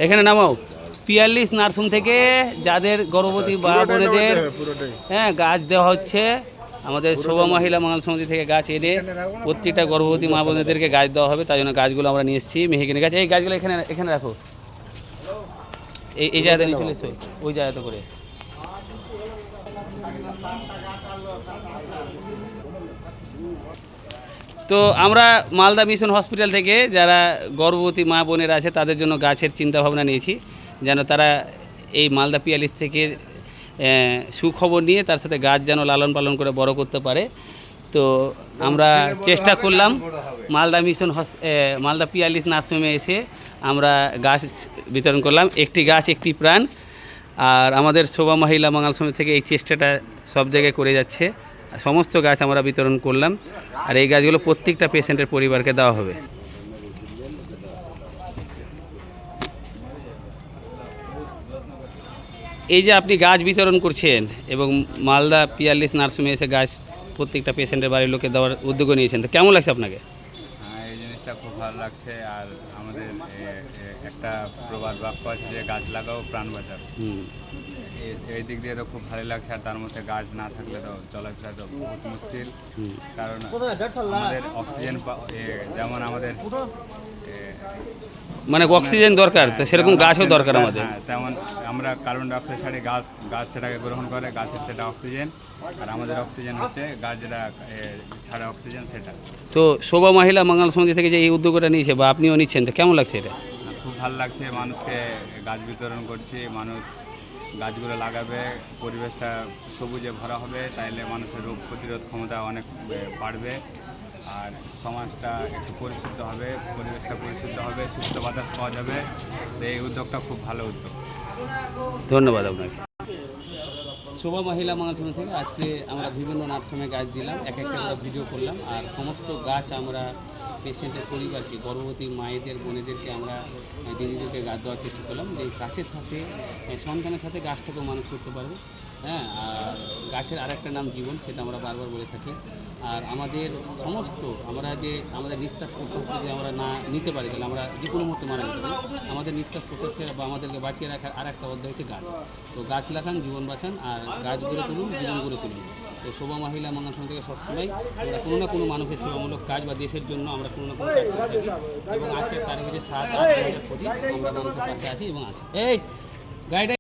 এখানে নামাও। পিয়াল্লিশ নার্সিং থেকে যাদের গর্ভবতী মা বোনেদের গাছ দেওয়া হচ্ছে, আমাদের শোভা মহিলা মঙ্গল সমিতি থেকে গাছ এনে প্রত্যেকটা গর্ভবতী মা বোনেদেরকে গাছ দেওয়া হবে। তাই জন্য গাছগুলো আমরা নিয়ে এসেছি, মেহগিনি গাছ। এই গাছগুলো এখানে এখানে রাখো, এই জায়গাতে নিয়ে চলে এসো, ওই জায়গাতে করে। তো আমরা মালদা মিশন হসপিটাল থেকে যারা গর্ভবতী মা বোনেরা আছে তাদের জন্য গাছের চিন্তাভাবনা নিয়েছি, যেন তারা এই মালদা পিয়ালিশ থেকে সুখবর নিয়ে তার সাথে গাছ যেন লালন পালন করে বড় করতে পারে। তো আমরা চেষ্টা করলাম মালদা মিশন মালদা পিয়ালিশ নার্সিংহোমে এসে আমরা গাছ বিতরণ করলাম। একটি গাছ একটি প্রাণ। আর আমাদের শোভা মহিলা মঙ্গল সমিতি থেকে এই চেষ্টাটা সব জায়গায় করে যাচ্ছে। সমস্ত গাছ আমরা বিতরণ করলাম, আর এই গাছগুলো প্রত্যেকটা পেশেন্টের পরিবারকে দেওয়া হবে। এই যে আপনি গাছ বিতরণ করছেন এবং মালদা পিয়াল্লিশ নার্সিংহোমে এসে গাছ প্রত্যেকটা পেশেন্টের বাড়ির লোকে দেওয়ার উদ্যোগ নিয়েছেন, তো কেমন লাগছে আপনাকে? এই জিনিসটা খুব ভালো লাগছে। আর আমাদের একটা প্রবাদ বাক্য আছে যে গাছ লাগাও প্রাণ বাঁচাও। এই দিক দিয়ে তো খুব ভালো লাগছে। আর তার মধ্যে গাছ না থাকলে তো চলাফেরা তো বহুত মুশকিল, কারণ আমাদের অক্সিজেন যেমন আমাদের মানে অক্সিজেন দরকার, তো সেরকম গাছও দরকার আমাদের। তেমন আমরা কার্বন ডাইঅক্সাইড ছাড়ি, গাছ সেটাকে গ্রহণ করে, গাছের সেটা অক্সিজেন, আর আমাদের অক্সিজেন হচ্ছে গাছ যেটা ছাড়া অক্সিজেন সেটা। তো শোভা মহিলা মঙ্গল সমিতি থেকে যে এই উদ্যোগটা নিয়েছে বা আপনিও নিচ্ছেন, তো কেমন লাগছে এটা? খুব ভালো লাগছে। মানুষকে গাছ বিতরণ করছি, মানুষ গাছগুলো লাগাবে, পরিবেশটা সবুজে ভরা হবে, তাইলে মানুষের রোগ প্রতিরোধ ক্ষমতা অনেক বাড়বে, আর সমাজটা একটু পরিশুদ্ধ হবে, পরিবেশটা পরিশুদ্ধ হবে, সুস্থ বাতাস পাওয়া যাবে। এই উদ্যোগটা খুব ভালো উদ্যোগ। ধন্যবাদ আপনাকে। শোভা মহিলা মঙ্গল সমিতি থেকে আজকে আমরা বিভিন্ন নার্সিংহোমে গাছ দিলাম, এক একটা আমরা ভিডিও করলাম, আর সমস্ত গাছ আমরা পেশেন্টের পরিবারকে, গর্ভবতী মায়েদের বোনেদেরকে আমরা দিদিদেরকে গাছ দেওয়ার চেষ্টা করলাম, যে গাছের সাথে সন্তানের সাথে গাছটাকেও মানুষ করতে পারবে। হ্যাঁ, আর গাছের আরেকটা নাম জীবন, সেটা আমরা বারবার বলে থাকি। আর আমাদের সমস্ত আমাদের নিঃশ্বাস প্রশ্বাস যদি আমরা না নিতে পারি, তাহলে আমরা যে কোনো মুহূর্তে মারা যেতে পারি। আমাদের নিঃশ্বাস প্রশ্বাসের বা আমাদেরকে বাঁচিয়ে রাখার আর একটা অধ্যায় হচ্ছে গাছ। তো গাছ লাগান, জীবন বাঁচান, আর গাছ গড়ে তুলুন, জীবন গড়ে তুলুন। তো শোভা মহিলা মঙ্গল সমিতি থেকে সবসময় আমরা কোনো না কোনো মানুষের সেবামূলক কাজ বা দেশের জন্য আমরা কোনো না কোনো কাজ করে থাকি, এবং আজকের তারিখ হচ্ছে 7/8/2025। আমরা মানুষের পাশে আছি এবং আছি। এই গাইড